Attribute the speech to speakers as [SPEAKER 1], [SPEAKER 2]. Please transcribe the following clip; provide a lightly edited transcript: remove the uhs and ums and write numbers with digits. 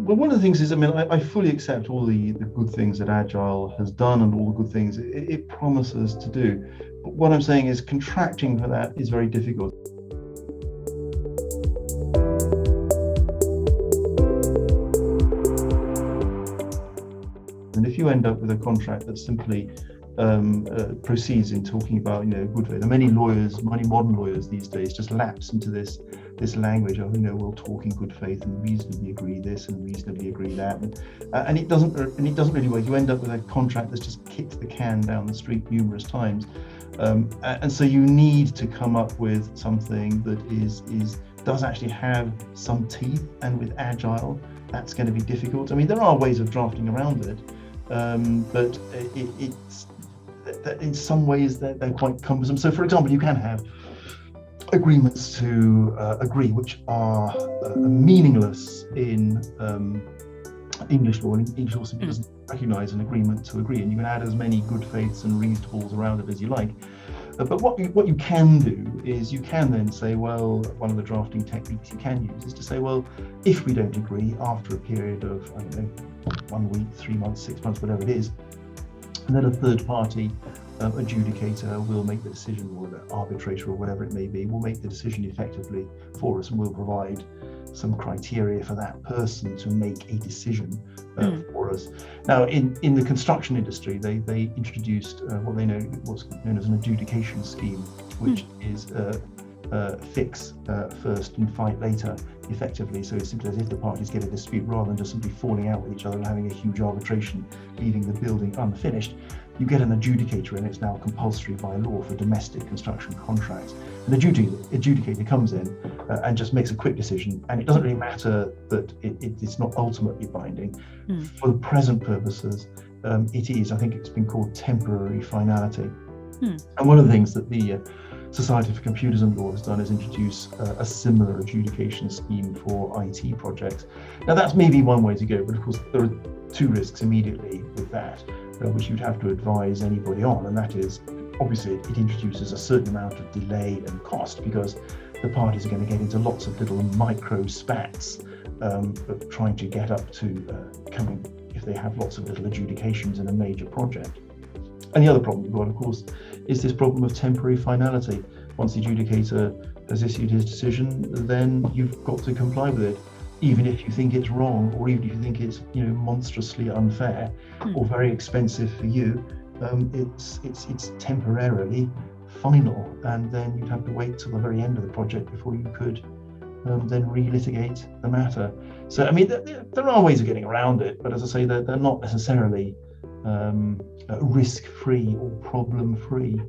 [SPEAKER 1] Well, one of the things is, I fully accept all the good things that Agile has done and all the good things it promises to do. But what I'm saying is contracting for that is very difficult. And if you end up with a contract that simply proceeds in talking about, good faith, and many modern lawyers these days just lapse into this language of, we'll talk in good faith and reasonably agree this and reasonably agree that, and it doesn't really work. You end up with a contract that's just kicked the can down the street numerous times, and so you need to come up with something that does actually have some teeth. And with Agile, that's going to be difficult. There are ways of drafting around it, but it's in some ways they're quite cumbersome. So, for example, you can have agreements to agree, which are meaningless in English law. And English law simply doesn't recognise an agreement to agree, and you can add as many good faiths and reasonableness around it as you like. But what you can do is you can then say, well, one of the drafting techniques you can use is to say, well, if we don't agree after a period of, 1 week, 3 months, 6 months, whatever it is, and then a third party adjudicator will make the decision, or the arbitrator or whatever it may be, will make the decision effectively for us, and will provide some criteria for that person to make a decision for us. Now, in the construction industry, they introduced what's known as an adjudication scheme, which is fix first and fight later, effectively. So it's simply as if the parties get a dispute, rather than just simply falling out with each other and having a huge arbitration, leaving the building unfinished. You get an adjudicator, and it's now compulsory by law for domestic construction contracts. An adjudicator comes in and just makes a quick decision, and it doesn't really matter that it's not ultimately binding. For the present purposes, it is. I think it's been called temporary finality. And one of the things that the Society for Computers and Law has done is introduce a similar adjudication scheme for IT projects. Now, that's maybe one way to go, but of course there are two risks immediately with that, which you'd have to advise anybody on, and that is, obviously, it introduces a certain amount of delay and cost, because the parties are going to get into lots of little micro spats of trying to get up to coming, if they have lots of little adjudications in a major project. And the other problem you've got, of course, is this problem of temporary finality. Once the adjudicator has issued his decision, then you've got to comply with it, even if you think it's wrong, or even if you think it's monstrously unfair or very expensive for you. It's temporarily final, and then you'd have to wait till the very end of the project before you could then relitigate the matter. So there are ways of getting around it, but as I say, they're not necessarily risk-free or problem-free.